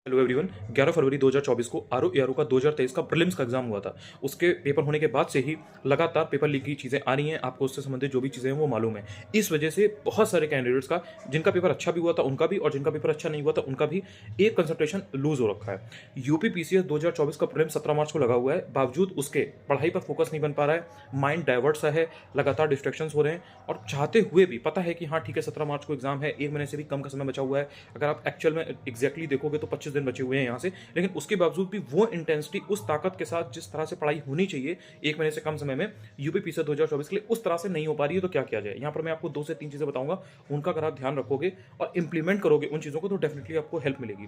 Hello everyone. 11 फरवरी 2024 को RO ARO का 2023 का प्रीलिम्स का एग्जाम हुआ था। उसके पेपर होने के बाद से ही लगातार पेपर लीक की चीज़ें आ रही हैं। आपको उससे संबंधित जो भी चीज़ें हैं वो मालूम है। इस वजह से बहुत सारे कैंडिडेट्स का, जिनका पेपर अच्छा भी हुआ था उनका भी, और जिनका पेपर अच्छा नहीं हुआ था उनका भी एक कंसंट्रेशन लूज हो रखा है। यूपी पीसीएस 2024 का प्रीलिम्स 17 मार्च को लगा हुआ है। बावजूद उसके पढ़ाई पर फोकस नहीं बन पा रहा है, माइंड डाइवर्ट सा है, लगातार डिस्ट्रैक्शंस हो रहे हैं। और चाहते हुए भी पता है कि हाँ ठीक है 17 मार्च को एग्जाम है, एक महीने से भी कम का समय बचा हुआ है। अगर आप एक्चुअल में एग्जैक्टली देखोगे तो 25 दिन बचे हुए हैं यहाँ से, लेकिन उसके बावजूद भी वो इंटेंसिटी, उस ताकत के साथ जिस तरह से पढ़ाई होनी चाहिए एक महीने से कम समय में यूपी पीसीएस 2024 के लिए, उस तरह से नहीं हो पा रही है। तो क्या किया जाए, यहाँ पर मैं आपको 2 से 3 चीजें बताऊंगा। उनका अगर आप ध्यान रखोगे और इंप्लीमेंट करोगे उन चीजों को तो डेफिनेटली आपको हेल्प मिलेगी।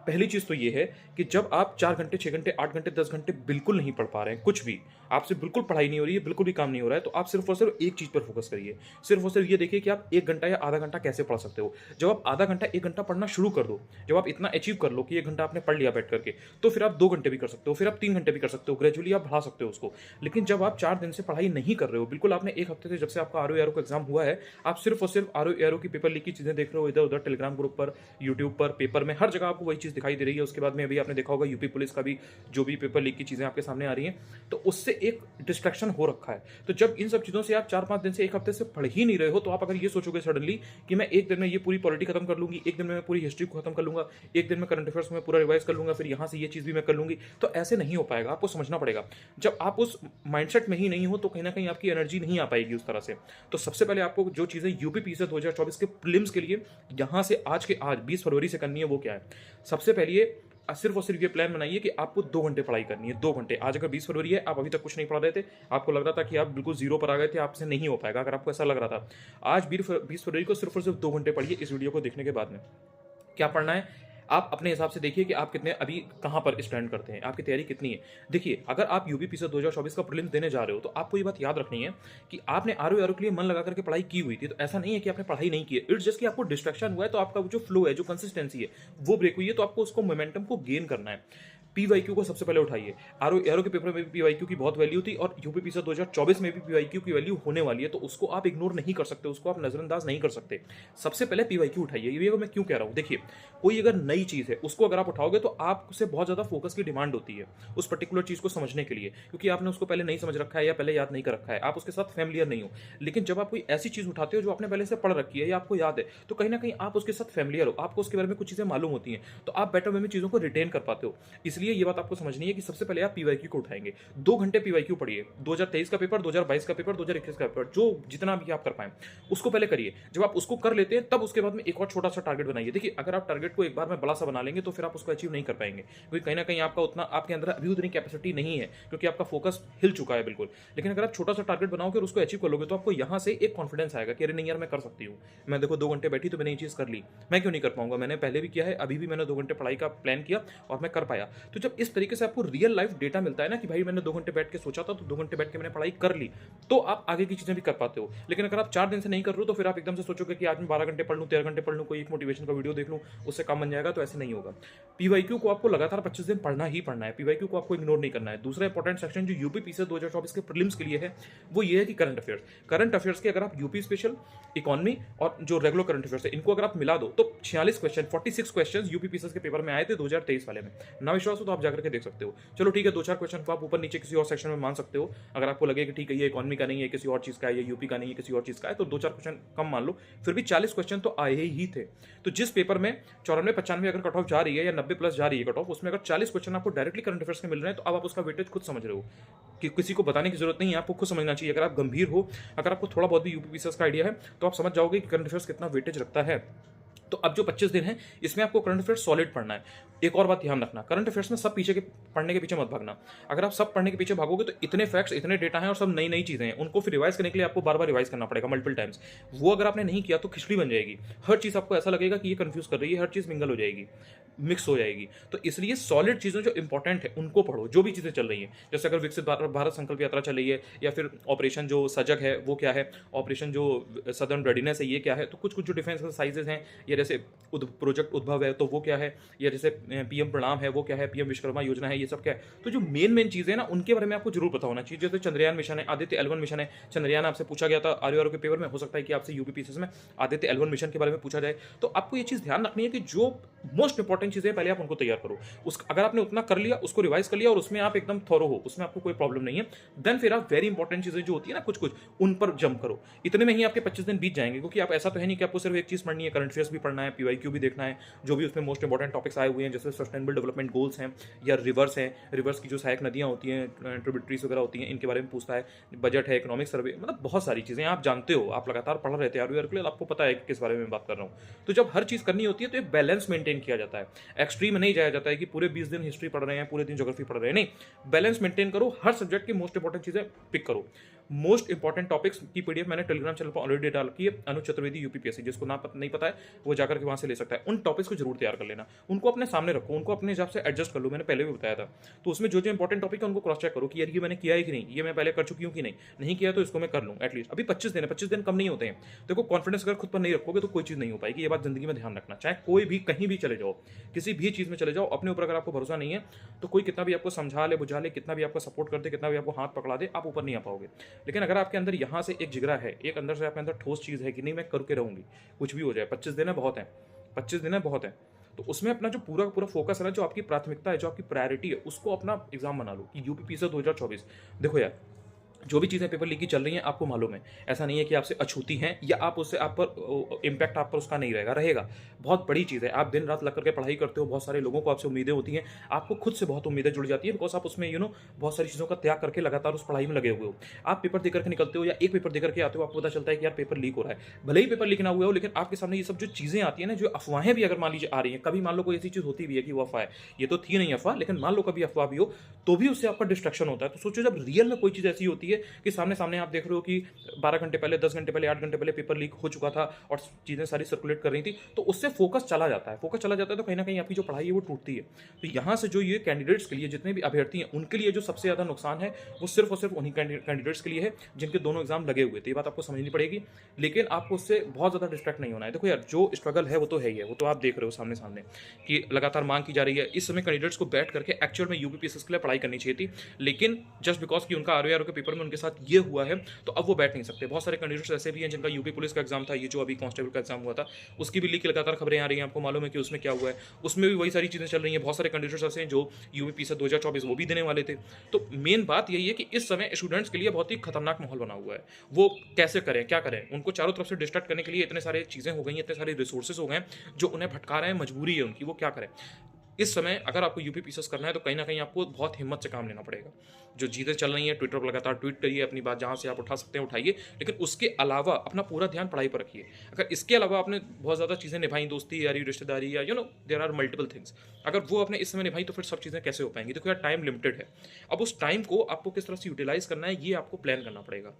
पहली चीज तो ये है कि जब आप 4 घंटे, 6 घंटे, 8 घंटे, 10 घंटे बिल्कुल नहीं पढ़ पा रहे हैं, कुछ भी आपसे बिल्कुल पढ़ाई नहीं हो रही है, बिल्कुल भी काम नहीं हो रहा है, तो आप सिर्फ और सिर्फ एक चीज पर फोकस करिए। सिर्फ और सिर्फ ये देखिए कि आप 1 घंटा या आधा घंटा कैसे पढ़ सकते हो। जब आप आधा घंटा, 1 घंटा पढ़ना शुरू कर दो, जब आप इतना अचीव कर लो कि 1 घंटा आपने पढ़ लिया बैठ करके, तो फिर आप 2 घंटे भी कर सकते हो, फिर आप 3 घंटे भी कर सकते हो, ग्रेजुअली आप बढ़ा सकते हो उसको। लेकिन जब आप 4 दिन से पढ़ाई नहीं कर रहे हो, बिल्कुल आपने 1 हफ्ते से, जब से आपका आरओ एआरओ का एग्जाम हुआ है, आप सिर्फ और सिर्फ आरओ एआरओ की पेपर लीक की चीजें देख रहे हो, इधर उधर टेलीग्राम ग्रुप पर, यूट्यूब पर, पेपर में, हर जगह आपको वही चीज दिखाई दे रही है। उसके बाद में अभी आपने देखा होगा यूपी पुलिस का भी जो भी पेपर लीक की चीजें आपके सामने आ रही हैं, तो उससे एक डिस्ट्रैक्शन हो रखा है। तो जब इन सब चीजों से आप 4-5 दिन से, 1 हफ्ते से पढ़ ही नहीं रहे हो, तो आप अगर ये सोचोगे सडनली कि मैं 1 दिन में ये पूरी पॉलिटी खत्म कर लूंगी, 1 दिन में मैं पूरी हिस्ट्री को खत्म कर लूंगा, 1 दिन में करंट अफेयर्स में पूरा रिवाइज कर लूंगा, फिर यहां से ये चीज भी मैं कर लूंगी, तो ऐसे नहीं हो पाएगा। आपको समझना पड़ेगा, जब आप उस माइंडसेट में ही नहीं हो तो कहीं ना कहीं आपकी एनर्जी नहीं आ पाएगी उस तरह से। तो सबसे पहले आपको जो चीजें यूपी पीसीएस 2024 के प्रीलिम्स के लिए यहां से आज के आज 20 फरवरी से करनी है, वो क्या है। सबसे पहले सिर्फ और सिर्फ ये प्लान बनाइए कि आपको 2 घंटे पढ़ाई करनी है। 2 घंटे, आज अगर 20 फरवरी है, आप अभी तक कुछ नहीं पढ़ रहे थे, आपको लग रहा था कि आप बिल्कुल जीरो पर आ गए थे, आपसे नहीं हो पाएगा, अगर आपको ऐसा लग रहा था, आज 20 फरवरी को सिर्फ और सिर्फ 2 घंटे पढ़िए। इस वीडियो को देखने के बाद में क्या पढ़ना है, आप अपने हिसाब से देखिए कि आप कितने अभी कहां पर स्टैंड करते हैं, आपकी तैयारी कितनी है। देखिए, अगर आप यूपी पीसीएस 2024 का प्रीलिम्स देने जा रहे हो, तो आपको ये बात याद रखनी है कि आपने आरओ एआरओ के लिए मन लगा करके पढ़ाई की हुई थी। तो ऐसा नहीं है कि आपने पढ़ाई नहीं की है, इट्स जस्ट कि आपको डिस्ट्रैक्शन हुआ है, तो आपका जो फ्लो है, जो कंसिस्टेंसी है, वो ब्रेक हुई है। तो आपको उसको मोमेंटम को गेन करना है। पीवाईक्यू को सबसे पहले उठाइए। आरओ एआरओ के पेपर में भी पीवाईक्यू की बहुत वैल्यू थी, और यूपी पीसीएस 2024 में भी पीवाईक्यू की वैल्यू होने वाली है, तो उसको आप इग्नोर नहीं कर सकते, उसको आप नजरअंदाज नहीं कर सकते। सबसे पहले पीवाईक्यू उठाइए। ये मैं क्यों कह रहा हूं, देखिए, कोई अगर नई चीज है उसको अगर आप उठाओगे तो आपसे बहुत ज्यादा फोकस की डिमांड होती है उस पर्टिकुलर चीज को समझने के लिए, क्योंकि आपने उसको पहले नहीं समझ रखा है या पहले याद नहीं कर रखा है, आप उसके साथ फैमिलियर नहीं हो। लेकिन जब आप कोई ऐसी चीज उठाते हो जो आपने पहले से पढ़ रखी है या आपको याद है, तो कहीं ना कहीं आप उसके साथ फैमिलियर हो, आपको उसके बारे में कुछ चीजें मालूम होती हैं, तो आप बेटर वे में चीजों को रिटेन कर पाते हो। इसलिए ये बात आपको समझनी है कि सबसे पहले आप पीवाईक्यू को उठाएंगे। 2 घंटे पीवाईक्यू पढ़िए। 2023 का पेपर, 2022 का पेपर, 2021 का पेपर, जो जितना भी आप कर पाए उसको पहले करिए। जब आप उसको कर लेते हैं, तब उसके बाद में एक और छोटा सा टारगेट बनाइए। देखिए, अगर आप टारगेट को एक बार में बड़ा सा बना लेंगे तो फिर आप उसको अचीव नहीं कर पाएंगे, क्योंकि कहीं ना कहीं आपका उतना, आपके अंदर अभी उतनी कैपेसिटी नहीं है, क्योंकि आपका फोकस हिल चुका है बिल्कुल। लेकिन अगर आप छोटा सा टारगेट बनाओगे और उसको अचीव कर लोगे, तो आपको यहां से एक कॉन्फिडेंस आएगा कि अरे नहीं यार, मैं कर सकती हूँ। मैं देखो 2 घंटे बैठी तो मैंने ये चीज कर ली, मैं क्यों नहीं कर पाऊंगा, मैंने पहले भी किया है, अभी भी मैंने 2 घंटे पढ़ाई का प्लान किया और मैं कर पाया। तो जब इस तरीके से आपको रियल लाइफ डेटा मिलता है ना कि भाई मैंने 2 घंटे बैठ के सोचा था, तो 2 घंटे बैठ के मैंने पढ़ाई कर ली, तो आप आगे की चीजें भी कर पाते हो। लेकिन अगर आप 4 दिन से नहीं कर रहे हो, तो फिर आप एकदम से सोचोगे कि आज मैं 12 घंटे पढ़ लूँ, 13 घंटे पढ़ लूँ, कोई एक मोटिवेशन का वीडियो देख लूँ, उससे काम बन जाएगा, तो ऐसे नहीं होगा। पीवाईक्यू को आपको लगातार 25 दिन पढ़ना ही पढ़ना है, पीवाईक्यू को आपको इग्नोर नहीं करना है। दूसरा इंपॉर्टेंट सेक्शन जो यूपी पीसीएस 2024 के प्रीलिम्स के लिए है, वो ये है कि करंट अफेयर्स। करंट अफेयर्स के अगर आप यूपी स्पेशल, इकोनॉमी और जो रेगुलर करंट अफेयर्स है, इनको अगर आप मिला दो, तो 46 क्वेश्चन, 46 क्वेश्चन यूपी पीसीएस के पेपर में आए थे 2023 वाले में। ना विश्वास हो तो आप जाकर के देख सकते हो। चलो ठीक है, 2-4 क्वेश्चन को आप ऊपर नीचे किसी और सेक्शन में मान सकते हो, अगर आपको लगे कि ठीक है ये इकोनॉमी का नहीं है, किसी और चीज का है, ये यूपी का नहीं है, किसी और चीज का है, तो 2-4 क्वेश्चन कम मान लो, फिर भी 40 क्वेश्चन तो आए ही थे। तो जिस पेपर में 94-95 अगर कट ऑफ जा रही है या 90 प्लस जा रही है कट ऑफ, उसमें अगर 40 क्वेश्चन आपको डायरेक्टली करंट अफेयर्स के मिल रहे हैं, तो अब आप उसका वेटेज खुद समझ रहे हो कि किसी को बताने की जरूरत नहीं है, आपको खुद समझना चाहिए। अगर आप गंभीर हो, अगर आपको थोड़ा बहुत भी यूपी पीसीएस का आइडिया है, तो आप समझ जाओगे कि करंट अफेयर्स कितना वेटेज रखता है। तो अब जो 25 दिन है, इसमें आपको करंट अफेयर्स सॉलिड पढ़ना है। एक और बात ध्यान रखना, करंट अफेयर्स में सब पीछे के पढ़ने के पीछे मत भागना। अगर आप सब पढ़ने के पीछे भागोगे तो इतने फैक्ट्स, इतने डेटा हैं और सब नई नई चीजें हैं, उनको फिर रिवाइज करने के लिए आपको बार बार रिवाइज करना पड़ेगा मल्टीपल टाइम्स। वो अगर आपने नहीं किया तो खिचड़ी बन जाएगी। हर चीज आपको ऐसा लगेगा कि ये कंफ्यूज कर रही है, हर चीज मिंगल हो जाएगी, मिक्स हो जाएगी। तो इसलिए सॉलिड चीजें जो इंपॉर्टेंट है उनको पढ़ो, जो भी चीजें चल रही हैं। जैसे अगर विकसित भारत संकल्प यात्रा चल रही है, या फिर ऑपरेशन जो सजग है वो क्या है, ऑपरेशन जो सदर्न रेडीनेस है ये क्या है, तो कुछ कुछ जो डिफेंस एक्सरसाइजेस हैं, या जैसे प्रोजेक्ट उद्भव है तो वो क्या है, या जैसे पीएम प्रणाम है वो क्या है, पीएम विश्वकर्मा योजना है, ये सब क्या है। तो जो मेन चीज़ें हैं ना उनके बारे में आपको जरूर पता होना चाहिए। जैसे चंद्रयान मिशन है, आदित्य L1 मिशन है। चंद्रयान आपसे पूछा गया था आर के पेपर में, हो सकता है कि आपसे यूपीपीसीएस में आदित्य L1 मिशन के बारे में पूछा जाए। तो आपको ये चीज़ ध्यान रखनी है कि जो मोस्ट इंपॉर्टेंट चीज़ें पहले आप उनको तैयार करो। उस अगर आपने उतना कर लिया, उसको रिवाइज कर लिया और उसमें आप एकदम थॉरो हो, उसमें आपको कोई प्रॉब्लम नहीं है, देन फिर आप वेरी इंपॉर्टेंट चीज़ें जो होती है ना कुछ कुछ, उन पर जंप करो। इतने में ही आपके 25 दिन बीत जाएंगे, क्योंकि आप ऐसा तो है नहीं कि आपको सिर्फ एक चीज़ पढ़नी है, करंट अफेयर्स भी पढ़ना है, पीवाईक्यू भी देखना है, जो भी उसमें मोस्ट इंपॉर्टेंट टॉपिक्स आए हुए हैं, जैसे सस्टेनेबल डेवलपमेंट गोल्स हैं या रिवर्स हैं, रिवर्स की जो सहायक नदियाँ होती हैं, ट्रिब्यूटरीज वगैरह होती हैं, इनके बारे में पूछता है, बजट है, इकोनॉमिक सर्वे, मतलब बहुत सारी चीज़ें आप जानते हो, आप लगातार पढ़ रहे थे आर के लिए, आपको पता है कि किस बारे में बात कर रहा हूँ। तो जब हर चीज़ करनी होती है तो एक बैलेंस मेंटेन किया जाता है। एक्सट्रीम नहीं जाया जाता है कि पूरे 20 दिन हिस्ट्री पढ़ रहे हैं, पूरे दिन ज्योग्राफी पढ़ रहे हैं, नहीं, बैलेंस मेंटेन करो, हर सब्जेक्ट की मोस्ट इंपॉर्टेंट चीज़ें पिक करो। मोस्ट इंपॉर्टेंट टॉपिक्स की पीडीएफ मैंने टेलीग्राम चैनल पर ऑलरेडी डाल की है, अनुज चतुर्वेदी यूपीपीएससी, जिसको नहीं पता है वो जाकर के वहां से ले सकता है। उन टॉपिक्स को जरूर तैयार कर लेना, उनको अपने सामने रखो, उनको अपने हिसाब से एडजस्ट कर लो, मैंने पहले भी बताया था। तो उसमें जो जो इंपॉर्टेंट टॉपिक है उनको क्रॉस चेक करो कि यार ये मैंने किया है कि नहीं, ये मैं पहले कर चुकी हूँ कि नहीं किया तो इसको मैं कर लूँ एटलीस्ट। अभी 25 दिन है, 25 दिन कम नहीं होते हैं। देखो कॉन्फिडेंस अगर खुद पर नहीं रखोगे तो कोई चीज़ नहीं हो पाएगी, ये बात जिंदगी में ध्यान रखना। चाहे कोई भी कहीं भी चले जाओ, किसी भी चीज़ में चले जाओ, अपने ऊपर अगर आपको भरोसा नहीं है तो कोई कितना भी आपको समझा ले, बुझा ले, कितना भी आपको सपोर्ट कर दे, कितना भी आपको हाथ पकड़ा दे, आप ऊपर नहीं आ पाओगे। लेकिन अगर आपके अंदर यहाँ से एक जिगरा है, एक अंदर से आपके अंदर ठोस चीज़ है कि नहीं मैं करके रहूंगी, कुछ भी हो जाए, 25 दिन है बहुत है, 25 दिन है बहुत है, तो उसमें अपना जो पूरा पूरा फोकस है ना, जो आपकी प्राथमिकता है, जो आपकी प्रायोरिटी है, उसको अपना एग्जाम बना लो कि यूपीपीसीएस 2024। देखो यार, जो भी चीज़ें पेपर लीक की चल रही हैं आपको मालूम है, ऐसा नहीं है कि आपसे अछूती हैं या आप उससे आप पर इम्पैक्ट आप पर उसका नहीं रहेगा। बहुत बड़ी चीज़ है, आप दिन रात लग करके पढ़ाई करते हो, बहुत सारे लोगों को आपसे उम्मीदें होती हैं, आपको खुद से बहुत उम्मीदें जुड़ जाती है, बिकॉज आप उसमें बहुत सारी चीज़ों का त्याग करके लगातार उस पढ़ाई में लगे हुए हो। आप पेपर देकर के निकलते हो या एक पेपर देकर के आते हो, आपको पता चलता है कि यार पेपर लीक हो रहा है, भले ही पेपर लीक ना हुआ हो, लेकिन आपके सामने ये सब जो चीज़ें आती है ना, जो अफवाहें भी अगर मान लीजिए आ रही हैं, कभी मान लो कोई ऐसी चीज़ होती भी है कि वो अफवाह है, ये तो थी नहीं अफवाह, लेकिन मान लो कभी अफवाह भी हो तो भी उससे आपका डिस्ट्रक्शन होता है। तो सोचो जब रियल में कोई चीज़ ऐसी होती है कि सामने सामने आप देख रहे हो कि 12 घंटे पहले, 10 घंटे पहले, 8 घंटे पहले पेपर लीक हो चुका था और चीज़ें सारी सर्कुलेट कर रही थी, तो उससे फोकस चला जाता है। तो कहीं ना कहीं आपकी जो पढ़ाई है वो टूटती है। तो यहाँ से जो ये कैंडिडेट्स के लिए, जितने भी अभ्यर्थी हैं, उनके लिए जो सबसे ज़्यादा नुकसान है वो सिर्फ और सिर्फ उन्हीं कैंडिडेट्स के लिए है जिनके दोनों एग्जाम लगे हुए थे। ये बात आपको समझनी पड़ेगी, लेकिन आपको उससे बहुत ज़्यादा डिस्ट्रैक्ट नहीं होना है। देखो यार, जो स्ट्रगल है वो तो है ही है, वो तो आप देख रहे हो सामने सामने कि लगातार मांग की जा रही है। इस समय कैंडिडेट्स को बैठ करके एक्चुअल में यूपीपीसीएस के लिए पढ़ाई करनी चाहिए थी, लेकिन जस्ट बिकॉज कि उनका आर के पेपर में उनके साथ ये हुआ है तो अब वो बैठ नहीं सकते। बहुत सारे कैंडिडेट्स ऐसे भी हैं जिनका यूपी पुलिस का एग्जाम था, ये जो अभी कांस्टेबल का एग्जाम हुआ था, उसकी भी लीक लगातार खबरें आ रही हैं, आपको मालूम है कि उसमें क्या हुआ है, उसमें भी वही सारी चीज़ें चल रही हैं। बहुत सारे कैंडिडेट्स ऐसे हैं जो यूपीपीसीएस 2024 वो भी देने वाले थे। तो मेन बात यही है कि इस समय स्टूडेंट्स के लिए बहुत ही खतरनाक माहौल बना हुआ है। वो कैसे करें, क्या करें, उनको चारों तरफ से डिस्ट्रैक्ट करने के लिए इतने सारे चीज़ें हो गई हैं, इतने सारे रिसोर्सेज हो गए हैं जो उन्हें भटका रहे हैं, मजबूरी है उनकी, वो क्या करें। इस समय अगर आपको यूपीपीसीएस करना है तो कहीं ना कहीं आपको बहुत हिम्मत से काम लेना पड़ेगा। जो चीज़ें चल रही हैं, ट्विटर पर लगातार ट्वीट करिए, अपनी बात जहाँ से आप उठा सकते हैं उठाइए, लेकिन उसके अलावा अपना पूरा ध्यान पढ़ाई पर रखिए। अगर इसके अलावा आपने बहुत ज़्यादा चीज़ें निभाई, दोस्ती यारी रिश्तेदारी या देयर आर मल्टीपल थिंग्स, अगर वो आपने इस समय निभाई तो फिर सब चीज़ें कैसे हो पाएंगी। देखो यार, टाइम लिमिटेड है। अब उस टाइम को आपको किस तरह से यूटिलाइज करना है ये आपको प्लान करना पड़ेगा।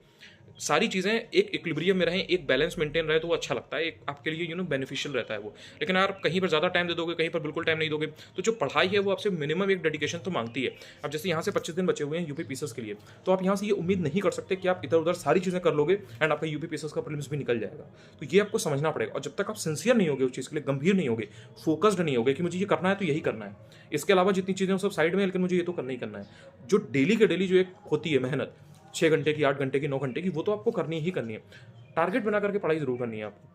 सारी चीज़ें एक इक्विलिब्रियम में रहें, एक बैलेंस मेंटेन रहे तो वो अच्छा लगता है, एक आपके लिए बेनिफिशियल रहता है वो। लेकिन अगर आप कहीं पर ज़्यादा टाइम दे दोगे, कहीं पर बिल्कुल टाइम नहीं दोगे, तो जो पढ़ाई है वो आपसे मिनिमम एक डेडिकेशन तो मांगती है। अब जैसे यहाँ से 25 दिन बचे हुए हैं यूपीपीसीएस के लिए, तो आप यहाँ से ये उम्मीद नहीं कर सकते कि आप इधर उधर सारी चीज़ें कर लोगे एंड आपका यूपीपीसीएस का प्रीलिम्स भी निकल जाएगा। तो ये आपको समझना पड़ेगा, और जब तक आप सिंसियर नहीं होगे उस चीज़ के लिए, गंभीर नहीं होगे, फोकस्ड नहीं होगे कि मुझे ये करना है तो यही करना है, इसके अलावा जितनी चीज़ें सब साइड में, लेकिन मुझे ये तो करना ही करना है। जो डेली के डेली जो एक होती है मेहनत, 6 घंटे की, 8 घंटे की, 9 घंटे की, वो तो आपको करनी ही करनी है। टारगेट बना करके पढ़ाई जरूर करनी है आपको।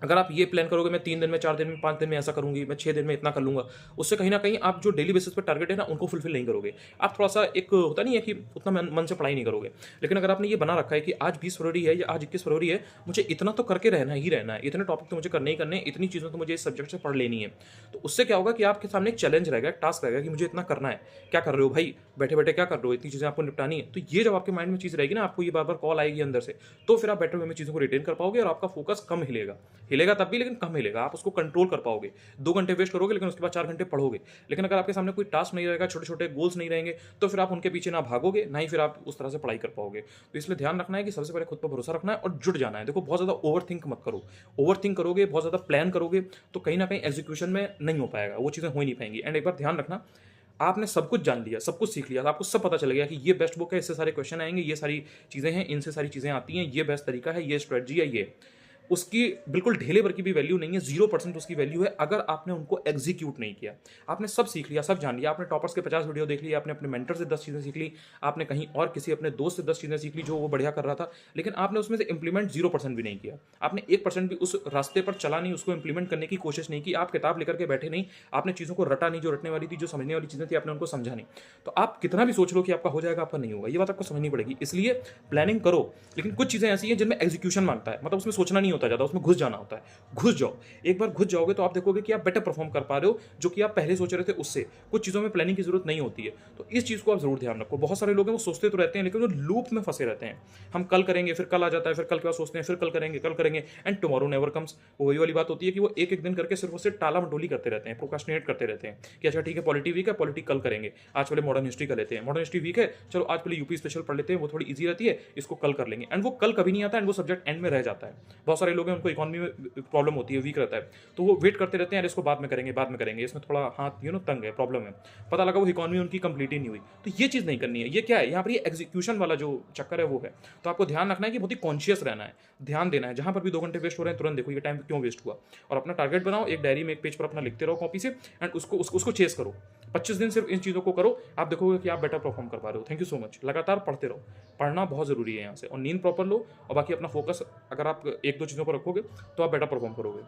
अगर आप ये प्लान करोगे मैं 3 दिन में, 4 दिन में, 5 दिन में ऐसा करूंगी, मैं 6 दिन में इतना कर लूंगा, उससे कहीं ना कहीं आप जो डेली बेसिस पे टारगेट है ना उनको फुलफिल नहीं करोगे। आप थोड़ा सा, एक होता नहीं है कि उतना मन से पढ़ाई नहीं करोगे। लेकिन अगर आपने ये बना रखा है कि आज 20 फरवरी है या आज 21 फरवरी है, मुझे इतना तो करके रहना ही रहना है, इतने टॉपिक तो मुझे करने ही करने, इतनी चीज़ें तो मुझे इस सब्जेक्ट से पढ़ लेनी है, तो उससे क्या होगा कि आपके सामने एक चैलेंज रहेगा, एक टास्क रहेगा कि मुझे इतना करना है। क्या कर रहे हो भाई, बैठे बैठे क्या कर रहे हो, इतनी चीज़ें आपको निपटानी है। तो ये जब आपके माइंड में चीज़ रहेगी ना, आपको ये बार बार कॉल आएगी अंदर से, तो फिर आप बेटर वे में चीज़ों को रिटेन कर पाओगे और आपका फोकस कम हिलेगा तब भी, लेकिन कम हिलेगा, आप उसको कंट्रोल कर पाओगे। 2 घंटे वेस्ट करोगे लेकिन उसके बाद 4 घंटे पढ़ोगे। लेकिन अगर आपके सामने कोई टास्क नहीं रहेगा, छोटे छोटे गोल्स नहीं रहेंगे, तो फिर आप उनके पीछे ना भागोगे, ना ही फिर आप उस तरह से पढ़ाई कर पाओगे। तो इसलिए ध्यान रखना है कि सबसे पहले खुद पर भरोसा रखना है और जुट जाना है। देखो, बहुत ज़्यादा ओवर थिंक मत करो। ओवर थिंक करोगे, बहुत ज़्यादा प्लान करोगे, तो कहीं ना कहीं एग्जीक्यूशन में नहीं हो पाएगा, वो चीज़ें हो ही नहीं पाएंगी। एंड एक बार ध्यान रखना, आपने सब कुछ जान लिया, सब कुछ सीख लिया, आपको सब पता चल गया कि ये बेस्ट बुक है, इससे सारे क्वेश्चन आएंगे, ये सारी चीज़ें हैं, इनसे सारी चीज़ें आती हैं, ये बेस्ट तरीका है, ये स्ट्रेटजी है, ये उसकी बिल्कुल ढेले भर की भी वैल्यू नहीं है, 0% उसकी वैल्यू है अगर आपने उनको एग्जीक्यूट नहीं किया। आपने सब सीख लिया, सब जान लिया, आपने टॉपर्स के 50 वीडियो देख लिया, आपने अपने मेंटर से 10 चीज़ें सीख ली, आपने कहीं और किसी अपने दोस्त से 10 चीज़ें सीख ली जो वो बढ़िया कर रहा था, लेकिन आपने उसमें से इंप्लीमेंट 0% भी नहीं किया। आपने 1% भी उस रास्ते पर चला नहीं, उसको इंप्लीमेंट करने की कोशिश नहीं की, आप किताब लेकर के बैठे नहीं, आपने चीज़ों को रटा नहीं, जो रटने वाली थी, जो समझने वाली चीज़ें थी, आपने उनको समझा नहीं। तो आप कितना भी सोच लो कि आपका हो जाएगा, आपका नहीं होगा, ये बात आपको समझनी पड़ेगी। इसलिए प्लानिंग करो, लेकिन कुछ चीज़ें ऐसी हैं जिनमें एग्जीक्यूशन मांगता है, मतलब उसमें सोचना नहीं होता ज़्यादा, उसमें घुस जाना होता है। घुस जाओ, एक बार घुस जाओगे तो आप देखोगे कि आप बेटर परफॉर्म कर पा रहे हो जो कि आप पहले सोच रहे थे उससे। कुछ चीज़ों में प्लानिंग की जरूरत नहीं होती है, तो इस चीज़ को आप जरूर ध्यान रखो। बहुत सारे लोग हैं वो सोचते तो रहते हैं लेकिन वो लूप में फंसे रहते हैं। हम कल करेंगे, फिर कल आ जाता है, फिर कल के बाद सोचते हैं, फिर कल करेंगे एंड टुमारो नेवर कम्स। वो वही वाली बात होती है कि वो एक एक दिन करके सिर्फ उससे टाला मटोली करते रहते हैं, प्रोक्रास्टिनेट करते रहते हैं कि अच्छा ठीक है पॉलिटी वीक है, पॉलिटी कल करेंगे, आज पहले मॉडर्न हिस्ट्री कर लेते हैं, मॉडर्न हिस्ट्री वीक है, चलो आज पहले यूपी स्पेशल पढ़ लेते हैं, वो थोड़ी ईजी रहती है, इसको कल कर लेंगे, एंड वो कल कभी नहीं आता एंड वो सब्जेक्ट एंड में रह जाता है। बहुत सारे लोग हैं उनको इकोनॉमी में प्रॉब्लम होती है, वीक रहता है, तो वो वेट करते रहते हैं, इसको बाद में करेंगे, बाद में करेंगे, इसमें थोड़ा हाथ तंग है, प्रॉब्लम है, पता लगा वो इकोनॉमी उनकी कंप्लीट ही नहीं हुई। तो ये चीज़ नहीं करनी है। ये क्या है, यहाँ पर ये एग्जीक्यूशन वाला जो चक्कर है वो है। तो आपको ध्यान रखना है कि बहुत ही कॉन्शियस रहना है, ध्यान देना है। जहाँ पर भी 2 घंटे वेस्ट हो रहे हैं तुरंत देखो ये टाइम क्यों वेस्ट हुआ, और अपना टारगेट बनाओ, एक डायरी में एक पेज पर अपना लिखते रहो कॉपी से, एंड उसको चेस करो। 25 दिन सिर्फ इन चीज़ों को करो, आप देखोगे कि आप बेटर परफॉर्म कर पा रहे हो। Thank you so much. लगातार पढ़ते रहो, पढ़ना बहुत ज़रूरी है यहाँ से, और नींद प्रॉपर लो, और बाकी अपना फोकस अगर आप 1-2 चीज़ों पर रखोगे तो आप बेटर परफॉर्म करोगे।